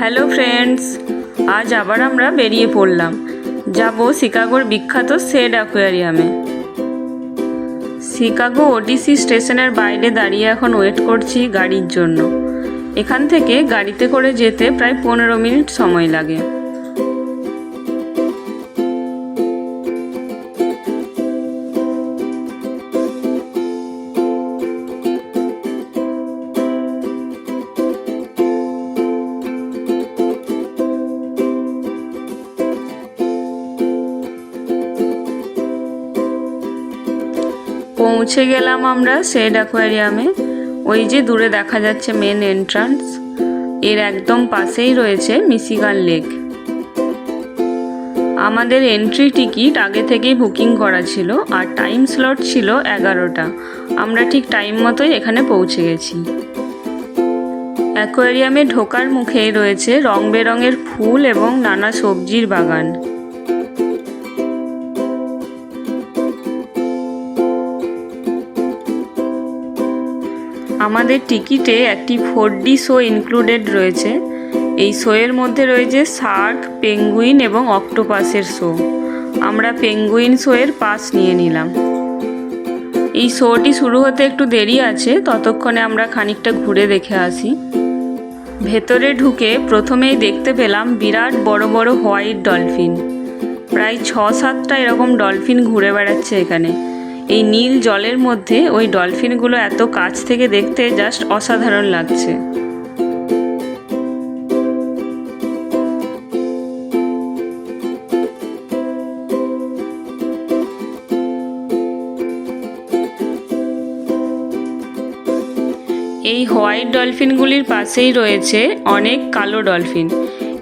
Hello friends, আজ আবার আমরা বেরিয়ে পড়লাম। যাব শিকাগোর বিখ্যাত শেড অ্যাকোয়ারিয়ামে। শিকাগো ওটিসি স্টেশনের বাইরে দাঁড়িয়ে এখন ওয়েট করছি গাড়ির জন্য। এখান থেকে গাড়িতে করে যেতে প্রায় 15 মিনিট সময় লাগে। পৌঁছে গেলাম আমরা শেড অ্যাকোয়ারিয়ামে। ওই যে দূরে দেখা যাচ্ছে মেন এন্ট্রান্স, এর একদম পাশেই রয়েছে মিশিগান লেক। আমাদের এন্ট্রি টিকিট আগে থেকেই বুকিং করা ছিল আর টাইম স্লট ছিল 11টা। আমরা ঠিক টাইম মতোই এখানে পৌঁছে গেছি। অ্যাকোয়ারিয়ামে ঢোকার মুখেই রয়েছে রং বেরঙের ফুল এবং নানা সবজির বাগান। আমাদের টিকিটে একটি 4D শো ইনক্লুডেড রয়েছে। এই শোয়ের মধ্যে রয়েছে শার্ক, পেঙ্গুইন এবং অক্টোপাসের শো। আমরা পেঙ্গুইন শোয়ের পাস নিয়ে নিলাম। এই শোটি শুরু হতে একটু দেরি আছে, ততক্ষণে আমরা খানিকটা ঘুরে দেখে আসি। ভেতরে ঢুকে প্রথমেই দেখতে পেলাম বিরাট বড় বড় হোয়াইট ডলফিন। প্রায় 6-7টা এরকম ডলফিন ঘুরে বেড়াচ্ছে এখানে। এই নীল জলের মধ্যে ওই ডলফিনগুলো এত কাছ থেকে দেখতে জাস্ট অসাধারণ লাগছে। এই হোয়াইট ডলফিনগুলির পাশেই রয়েছে অনেক কালো ডলফিন।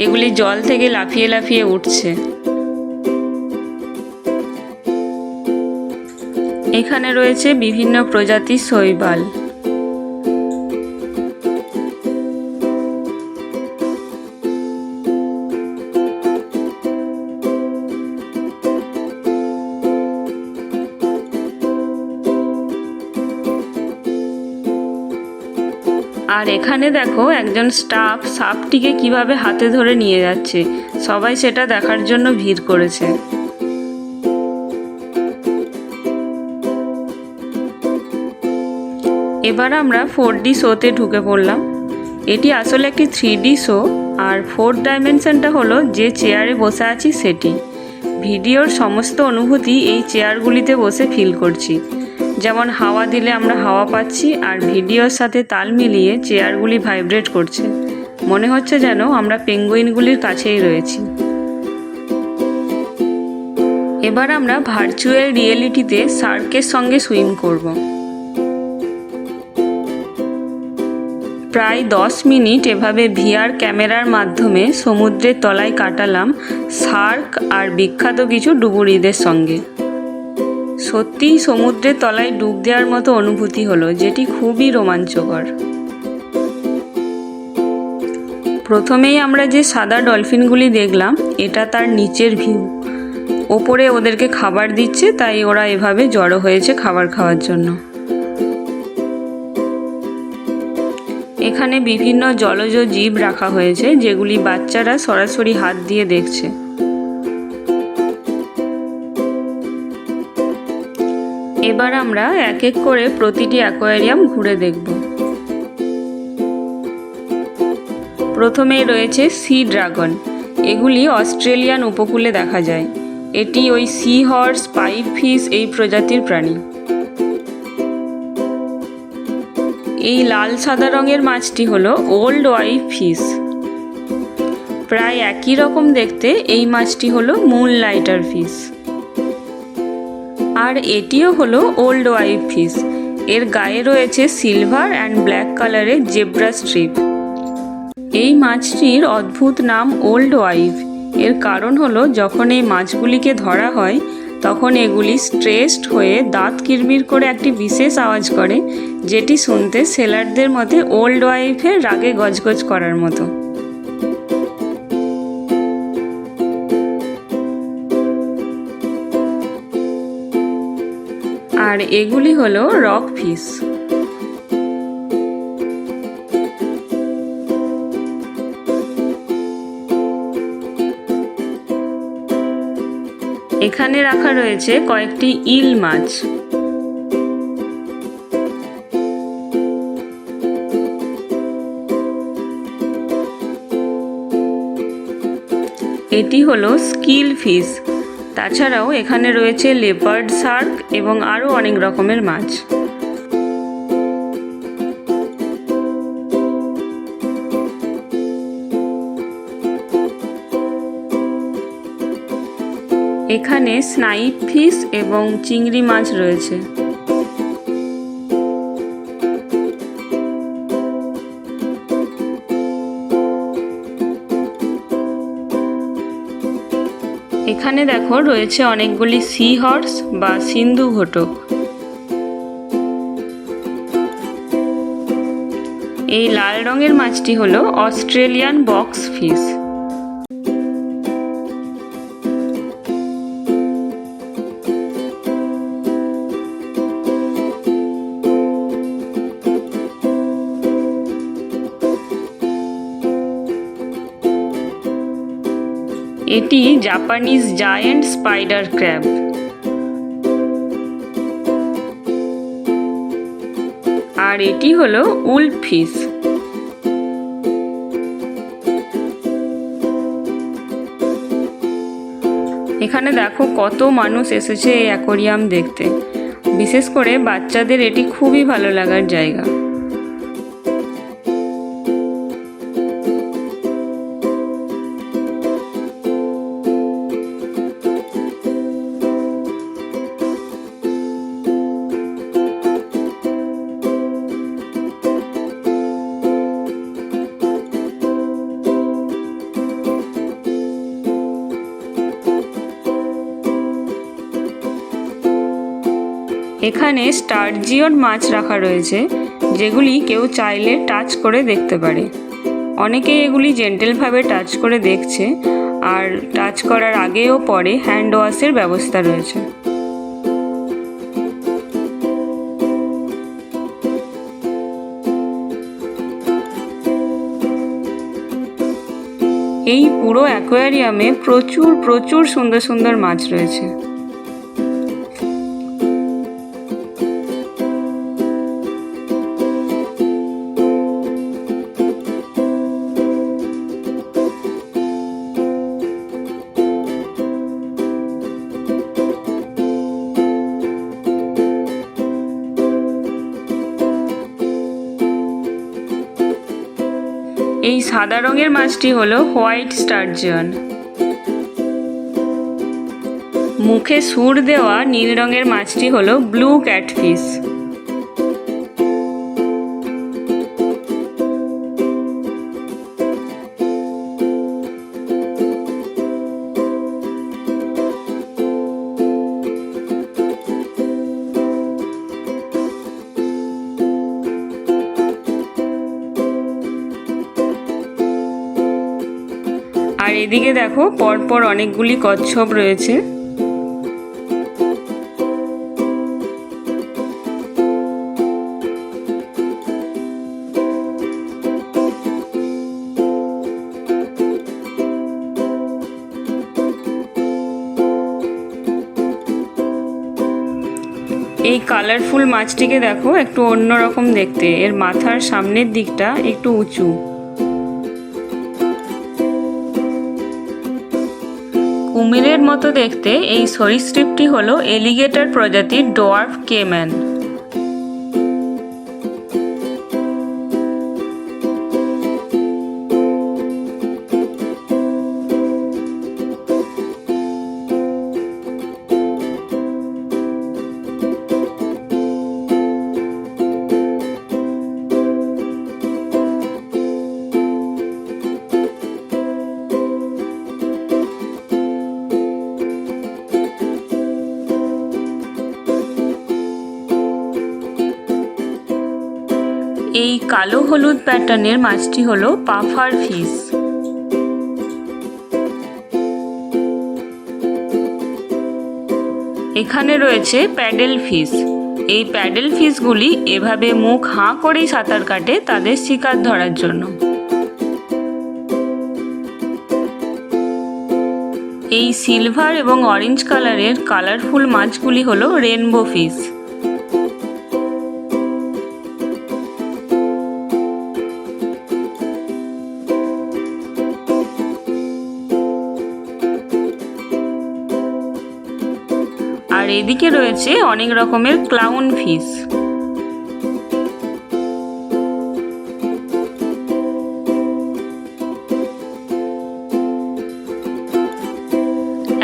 এগুলি জল থেকে লাফিয়ে লাফিয়ে উঠছে। এখানে রয়েছে বিভিন্ন প্রজাতির শৈবাল। আর এখানে দেখো একজন স্টাফ সাপটিকে কিভাবে হাতে ধরে নিয়ে যাচ্ছে। সবাই সেটা দেখার জন্য ভিড় করেছে। এবার আমরা 4D শোতে ঢুকে পড়লাম। এটি আসলে একটি 3D শো, আর 4 ডাইমেনশনটা হলো যে চেয়ারে বসে আছি সেটি। ভিডিওর সমস্ত অনুভূতি এই চেয়ারগুলিতে বসে ফিল করছি। যেমন হাওয়া দিলে আমরা হাওয়া পাচ্ছি, আর ভিডিওর সাথে তাল মিলিয়ে চেয়ারগুলি ভাইব্রেট করছে। মনে হচ্ছে যেন আমরা পেঙ্গুইনগুলির কাছেই রয়েছি। এবার আমরা ভার্চুয়াল রিয়েলিটিতে শার্কের সঙ্গে সুইম করব। প্রায় 10 মিনিট এভাবে ভিআর ক্যামেরার মাধ্যমে সমুদ্রের তলায় কাটালাম শার্ক আর বিখ্যাত কিছু ডুবুরিদের সঙ্গে। সত্যিই সমুদ্রের তলায় ডুব দেওয়ার মতো অনুভূতি হলো, যেটি খুবই রোমাঞ্চকর। প্রথমেই আমরা যে সাদা ডলফিনগুলি দেখলাম, এটা তার নিচের ভিউ। ওপরে ওদেরকে খাবার দিচ্ছে, তাই ওরা এভাবে জড়ো হয়েছে খাবার খাওয়ার জন্য। এখানে বিভিন্ন জলজ জীব রাখা হয়েছে, যেগুলি বাচ্চারা সরাসরি হাত দিয়ে দেখছে। এবার আমরা এক এক করে প্রতিটি অ্যাকোয়ারিয়াম ঘুরে দেখব। প্রথমেই রয়েছে সি ড্রাগন। এগুলি অস্ট্রেলিয়ান উপকূলে দেখা যায়। এটি ওই সি হর্স, পাইপ ফিশ এই প্রজাতির প্রাণী। এই লাল সাদা রঙের মাছটি হলো ওল্ড ওয়াইফ ফিশ। প্রায় একই রকম দেখতে এই মাছটি হলো মুনলাইটার ফিশ। আর এটিও হলো ওল্ড ওয়াইফ ফিশ। এর গায়ে রয়েছে সিলভার অ্যান্ড ব্ল্যাক কালারের জেব্রা স্ট্রিপ। এই মাছটির অদ্ভুত নাম ওল্ড ওয়াইফ। এর কারণ হলো যখন এই মাছগুলিকে ধরা হয়, তখন এগুলি স্ট্রেসড হয়ে দাঁত কিরমির করে একটি বিশেষ আওয়াজ করে, যেটি শুনতে সেলারদের মতে ওল্ড ওয়াইফের রাগে গজগজ করার মতো। আর এগুলি হলো রক ফিশ। এখানে রাখা রয়েছে কয়েকটি ইল মাছ। এটি হলো স্কিল ফিশ। তাছাড়াও এখানে রয়েছে লেপার্ড শার্ক এবং আরও অনেক রকমের মাছ। এখানে স্নাইপ ফিশ এবং চিংড়ি মাছ রয়েছে। এখানে দেখো রয়েছে অনেকগুলি সি হর্স বা সিন্ধু ঘটক। এই লাল রঙের মাছটি হলো অস্ট্রেলিয়ান বক্স ফিশ। এটি জাপানিজ জায়ান্ট স্পাইডার ক্র্যাব। আর এটি হলো উল্ফ ফিশ। এখানে দেখো কত মানুষ এসেছে এই অ্যাকোরিয়াম দেখতে। বিশেষ করে বাচ্চাদের এটি খুবই ভালো লাগার জায়গা। এখানে স্টারজিয়ন মাছ রাখা রয়েছে, যেগুলি কেউ চাইলে টাচ করে দেখতে পারে। অনেকেই এগুলি জেন্টেলভাবে টাচ করে দেখছে, আর টাচ করার আগে ও পরে হ্যান্ড ওয়াশের ব্যবস্থা রয়েছে। এই পুরো অ্যাকোয়ারিয়ামে প্রচুর সুন্দর সুন্দর মাছ রয়েছে। এই সাদা রঙের মাছটি হলো হোয়াইট স্টারজিয়ন। মুখে সুর দেওয়া নীল রঙের মাছটি হলো ব্লু ক্যাটফিশ। আর এদিকে দেখো পরপর অনেকগুলি কচ্ছপ রয়েছে। এই কালারফুল মাছটিকে দেখো একটু অন্যরকম দেখতে। এর মাথার সামনের দিকটা একটু উঁচু। কুমিরের মতো দেখতে এই সরীসৃপটি হলো এলিগেটর প্রজাতির ডোয়ার্ফ কেম্যান। এই কালো হলুদ প্যাটার্নের মাছটি হলো পাফার ফিশ। এখানে রয়েছে প্যাডেল ফিশ। এই প্যাডেল ফিশগুলি এভাবে মুখ হাঁ করেই সাঁতার কাটে তাদের শিকার ধরার জন্য। এই সিলভার এবং অরেঞ্জ কালারের কালারফুল মাছগুলি হলো রেনবো ফিশ। আর এদিকে রয়েছে অনেক রকমের ক্লাউন ফিশ।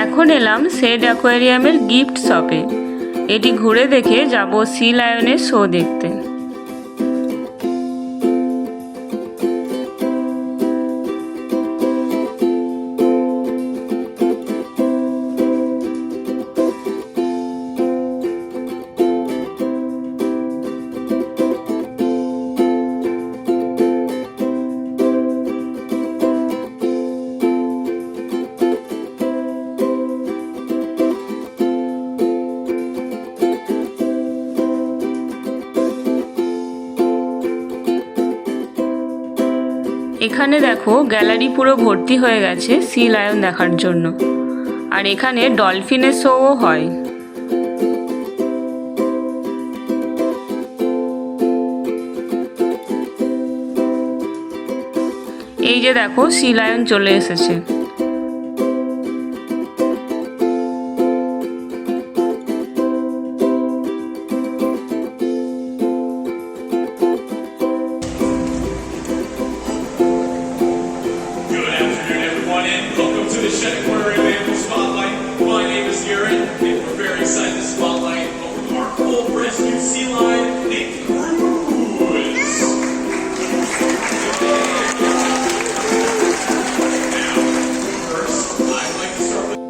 এখন এলাম শেড অ্যাকোয়ারিয়ামের গিফট শপে। এটি ঘুরে দেখে যাব সি লায়নের শো দেখতে। এখানে দেখো গ্যালারি পুরো ভর্তি হয়ে গেছে সি লায়ন দেখার জন্য। আর এখানে ডলফিনের শোও হয়। এই যে দেখো সি লায়ন চলে এসেছে। Welcome to the Shed Aquarium Animal Spotlight. My name is Aaron, and we're very excited to spotlight our full rescue sea lion named Cruz. Now, first, I'd like to start with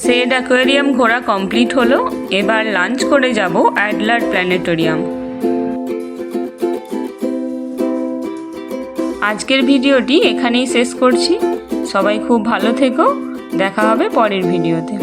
Shedd aquarium ঘোরা complete হলো। এবার lunch করে যাব Adler planetarium. আজকের ভিডিওটি এখানেই শেষ করছি। সবাই খুব ভালো থেকো। দেখা হবে পরের ভিডিওতে।